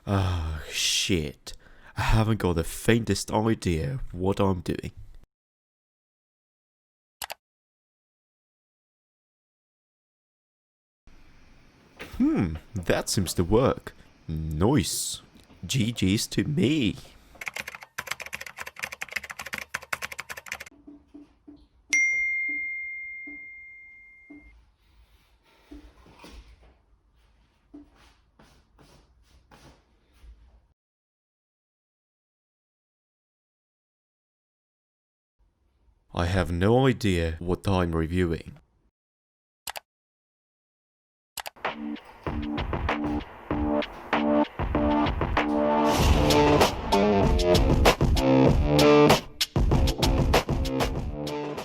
Ah, shit. I haven't got the faintest idea what I'm doing. That seems to work. Nice. GG's to me. I have no idea what I'm reviewing.